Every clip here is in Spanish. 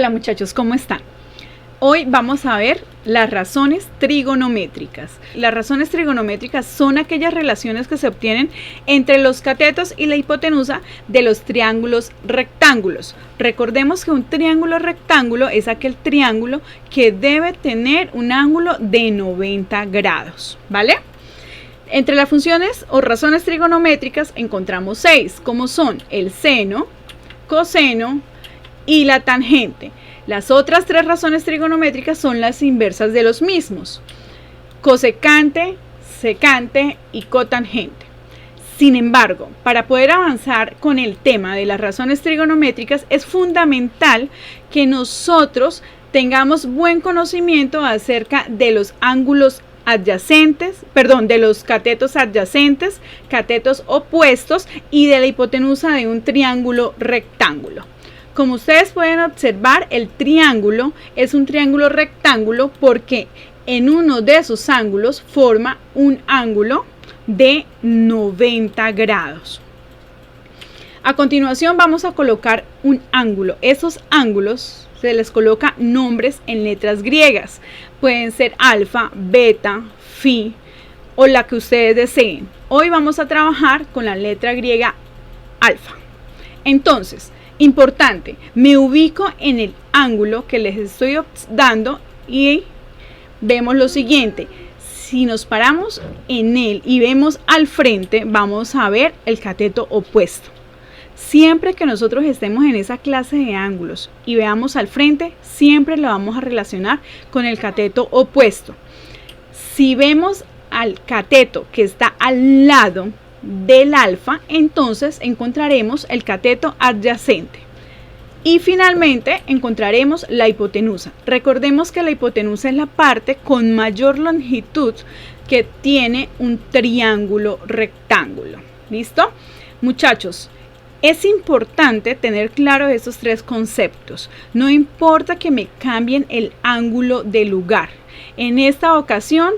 Hola muchachos, ¿cómo están? Hoy vamos a ver las razones trigonométricas. Las razones trigonométricas son aquellas relaciones que se obtienen entre los catetos y la hipotenusa de los triángulos rectángulos. Recordemos que un triángulo rectángulo es aquel triángulo que debe tener un ángulo de 90 grados, ¿vale? Entre las funciones o razones trigonométricas encontramos 6, como son el seno, coseno y la tangente. Las otras 3 razones trigonométricas son las inversas de los mismos: cosecante, secante y cotangente. Sin embargo, para poder avanzar con el tema de las razones trigonométricas es fundamental que nosotros tengamos buen conocimiento acerca de los ángulos adyacentes, de los catetos adyacentes, catetos opuestos y de la hipotenusa de un triángulo rectángulo. Como ustedes pueden observar, el triángulo es un triángulo rectángulo porque en uno de sus ángulos forma un ángulo de 90 grados. A continuación vamos a colocar un ángulo. Esos ángulos se les coloca nombres en letras griegas. Pueden ser alfa, beta, phi o la que ustedes deseen. Hoy vamos a trabajar con la letra griega alfa. Entonces, importante, me ubico en el ángulo que les estoy dando y vemos lo siguiente. Si nos paramos en él y vemos al frente, vamos a ver el cateto opuesto. Siempre que nosotros estemos en esa clase de ángulos y veamos al frente, siempre lo vamos a relacionar con el cateto opuesto. Si vemos al cateto que está al lado del alfa, entonces encontraremos el cateto adyacente. Y finalmente encontraremos la hipotenusa. Recordemos que la hipotenusa es la parte con mayor longitud que tiene un triángulo rectángulo. ¿Listo? Muchachos, es importante tener claro estos 3 conceptos. No importa que me cambien el ángulo de lugar. En esta ocasión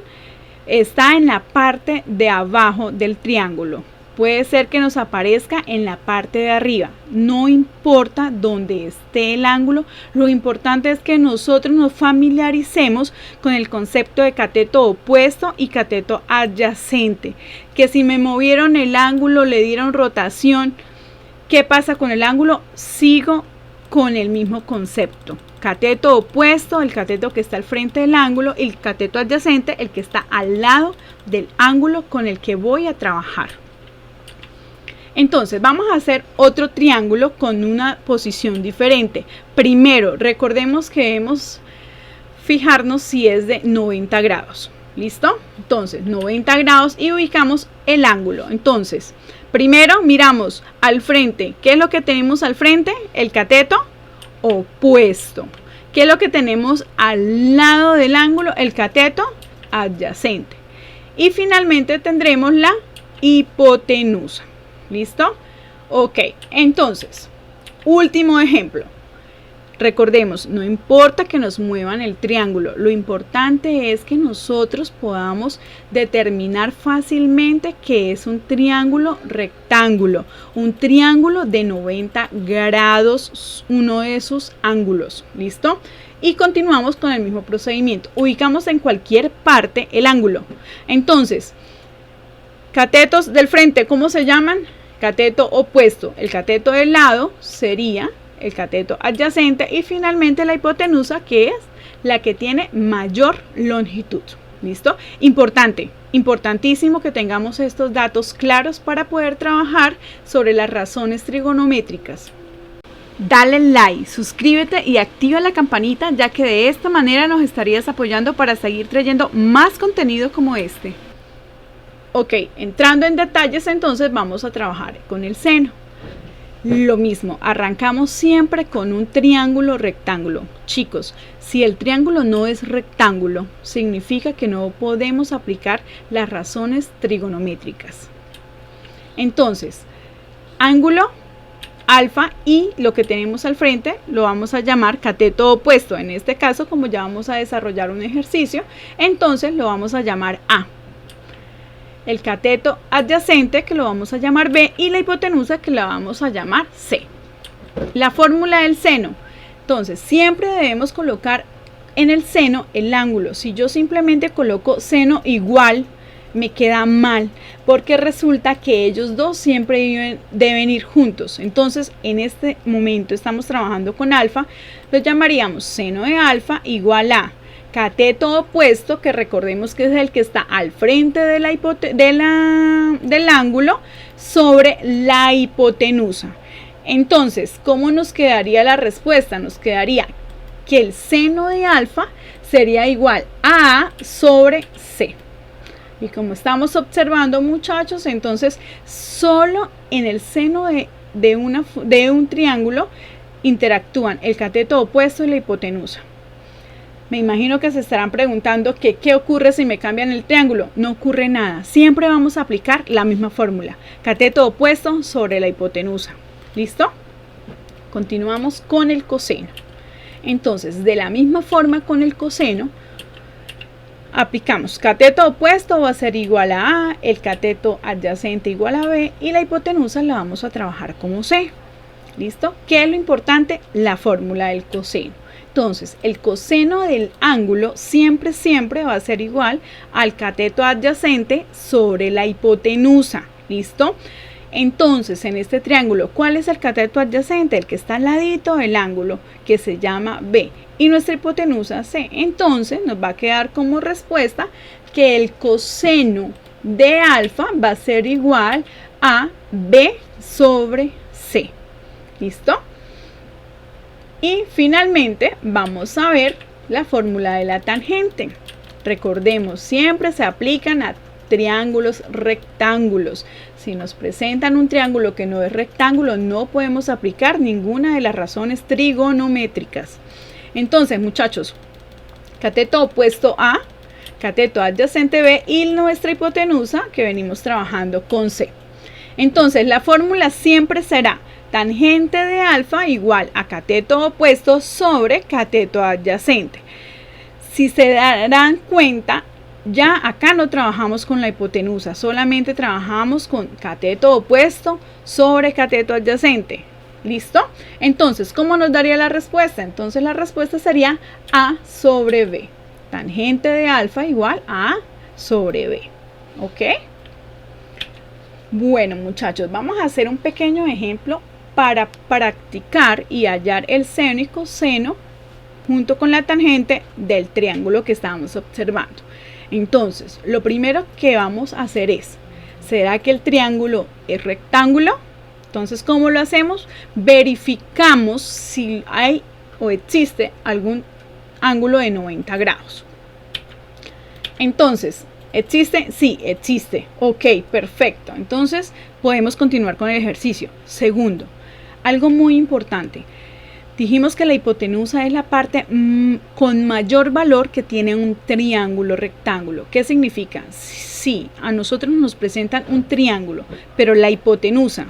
está en la parte de abajo del triángulo. Puede ser que nos aparezca en la parte de arriba. No importa dónde esté el ángulo, lo importante es que nosotros nos familiaricemos con el concepto de cateto opuesto y cateto adyacente. Que si me movieron el ángulo, le dieron rotación, ¿qué pasa con el ángulo? Sigo con el mismo concepto. Cateto opuesto, el cateto que está al frente del ángulo, y el cateto adyacente, el que está al lado del ángulo con el que voy a trabajar. Entonces vamos a hacer otro triángulo con una posición diferente. Primero, recordemos que debemos fijarnos si es de 90 grados. ¿Listo? Entonces 90 grados y ubicamos el ángulo. Entonces, primero miramos al frente. ¿Qué es lo que tenemos al frente? El cateto opuesto. ¿Qué es lo que tenemos al lado del ángulo? El cateto adyacente. Y finalmente tendremos la hipotenusa. ¿Listo? Ok, entonces, último ejemplo. Recordemos, no importa que nos muevan el triángulo, lo importante es que nosotros podamos determinar fácilmente que es un triángulo rectángulo, un triángulo de 90 grados, uno de sus ángulos. ¿Listo? Y continuamos con el mismo procedimiento. Ubicamos en cualquier parte el ángulo. Entonces, catetos del frente, ¿cómo se llaman? Cateto opuesto. El cateto del lado sería el cateto adyacente y finalmente la hipotenusa, que es la que tiene mayor longitud. ¿Listo? Importante, importantísimo que tengamos estos datos claros para poder trabajar sobre las razones trigonométricas. Dale like, suscríbete y activa la campanita, ya que de esta manera nos estarías apoyando para seguir trayendo más contenido como este. Ok, entrando en detalles, entonces vamos a trabajar con el seno. Lo mismo, arrancamos siempre con un triángulo rectángulo. Chicos, si el triángulo no es rectángulo, significa que no podemos aplicar las razones trigonométricas. Entonces, ángulo alfa y lo que tenemos al frente lo vamos a llamar cateto opuesto. En este caso, como ya vamos a desarrollar un ejercicio, entonces lo vamos a llamar A. El cateto adyacente, que lo vamos a llamar B, y la hipotenusa, que la vamos a llamar C. La fórmula del seno: Entonces, siempre debemos colocar en el seno el ángulo. Si yo simplemente coloco seno igual, me queda mal, porque resulta que ellos dos siempre deben ir juntos. Entonces, en este momento estamos trabajando con alfa, lo llamaríamos seno de alfa igual a cateto opuesto, que recordemos que es el que está al frente de del ángulo, sobre la hipotenusa. Entonces, ¿cómo nos quedaría la respuesta? Nos quedaría que el seno de alfa sería igual a A sobre C. Y como estamos observando, muchachos, entonces solo en el seno de un triángulo interactúan el cateto opuesto y la hipotenusa. Me imagino que se estarán preguntando que qué ocurre si me cambian el triángulo. No ocurre nada. Siempre vamos a aplicar la misma fórmula. Cateto opuesto sobre la hipotenusa. ¿Listo? Continuamos con el coseno. Entonces, de la misma forma con el coseno, aplicamos cateto opuesto va a ser igual a A, el cateto adyacente igual a B y la hipotenusa la vamos a trabajar como C. ¿Listo? ¿Qué es lo importante? La fórmula del coseno. Entonces, el coseno del ángulo siempre va a ser igual al cateto adyacente sobre la hipotenusa. ¿Listo? Entonces, en este triángulo, ¿cuál es el cateto adyacente? El que está al ladito del ángulo, que se llama B. Y nuestra hipotenusa C. Entonces, nos va a quedar como respuesta que el coseno de alfa va a ser igual a B sobre C. ¿Listo? Y finalmente vamos a ver la fórmula de la tangente. Recordemos, siempre se aplican a triángulos rectángulos. Si nos presentan un triángulo que no es rectángulo, no podemos aplicar ninguna de las razones trigonométricas. Entonces, muchachos, cateto opuesto A, cateto adyacente B y nuestra hipotenusa que venimos trabajando con C. Entonces, la fórmula siempre será tangente de alfa igual a cateto opuesto sobre cateto adyacente. Si se darán cuenta, ya acá no trabajamos con la hipotenusa, solamente trabajamos con cateto opuesto sobre cateto adyacente. ¿Listo? Entonces, ¿cómo nos daría la respuesta? Entonces la respuesta sería A sobre B. Tangente de alfa igual a A sobre B. ¿Ok? Bueno, muchachos, vamos a hacer un pequeño ejemplo para practicar y hallar el seno y coseno junto con la tangente del triángulo que estamos observando. Entonces, lo primero que vamos a hacer es, ¿será que el triángulo es rectángulo? Entonces, ¿cómo lo hacemos? Verificamos si hay o existe algún ángulo de 90 grados. Entonces, ¿existe? Sí, existe. Ok, perfecto. Entonces, podemos continuar con el ejercicio. Segundo, algo muy importante. Dijimos que la hipotenusa es la parte con mayor valor que tiene un triángulo rectángulo. ¿Qué significa? Sí, a nosotros nos presentan un triángulo, pero la hipotenusa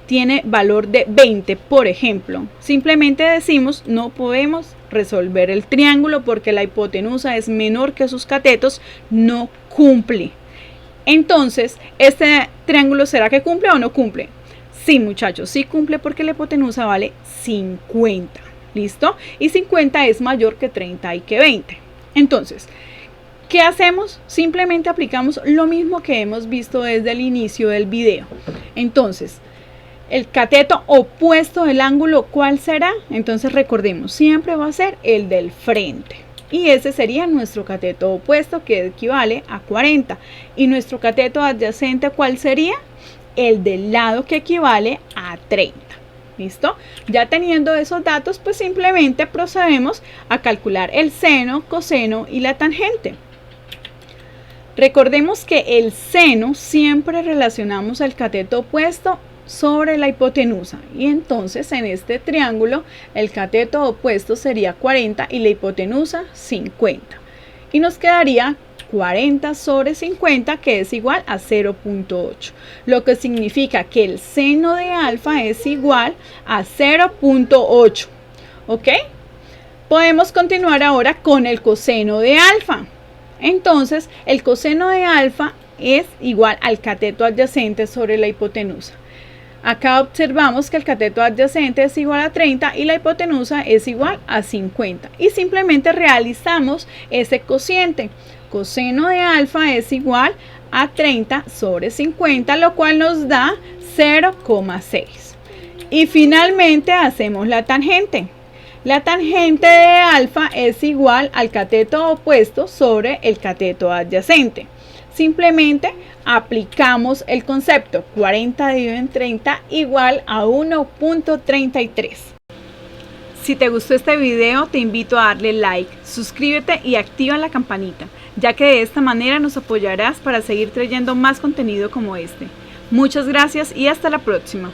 tiene valor de 20, por ejemplo. Simplemente decimos no podemos resolver el triángulo porque la hipotenusa es menor que sus catetos, no cumple. Entonces, ¿este triángulo será que cumple o no cumple? Sí, muchachos, sí cumple porque la hipotenusa vale 50. ¿Listo? Y 50 es mayor que 30 y que 20. Entonces, ¿qué hacemos? Simplemente aplicamos lo mismo que hemos visto desde el inicio del video. Entonces, el cateto opuesto del ángulo, ¿cuál será? Entonces recordemos, siempre va a ser el del frente. Y ese sería nuestro cateto opuesto, que equivale a 40. Y nuestro cateto adyacente, ¿cuál sería? El del lado, que equivale a 30. ¿Listo? Ya teniendo esos datos, pues simplemente procedemos a calcular el seno, coseno y la tangente. Recordemos que el seno siempre relacionamos al cateto opuesto sobre la hipotenusa, y entonces en este triángulo el cateto opuesto sería 40 y la hipotenusa 50, y nos quedaría 40 sobre 50, que es igual a 0.8, lo que significa que el seno de alfa es igual a 0.8. ¿Ok? Podemos continuar ahora con el coseno de alfa. Entonces el coseno de alfa es igual al cateto adyacente sobre la hipotenusa. Acá observamos que el cateto adyacente es igual a 30 y la hipotenusa es igual a 50. Y simplemente realizamos ese cociente. Coseno de alfa es igual a 30 sobre 50, lo cual nos da 0,6. Y finalmente hacemos la tangente. La tangente de alfa es igual al cateto opuesto sobre el cateto adyacente. Simplemente aplicamos el concepto 40 dividido en 30 igual a 1.33. Si te gustó este video, te invito a darle like, suscríbete y activa la campanita, ya que de esta manera nos apoyarás para seguir trayendo más contenido como este. Muchas gracias y hasta la próxima.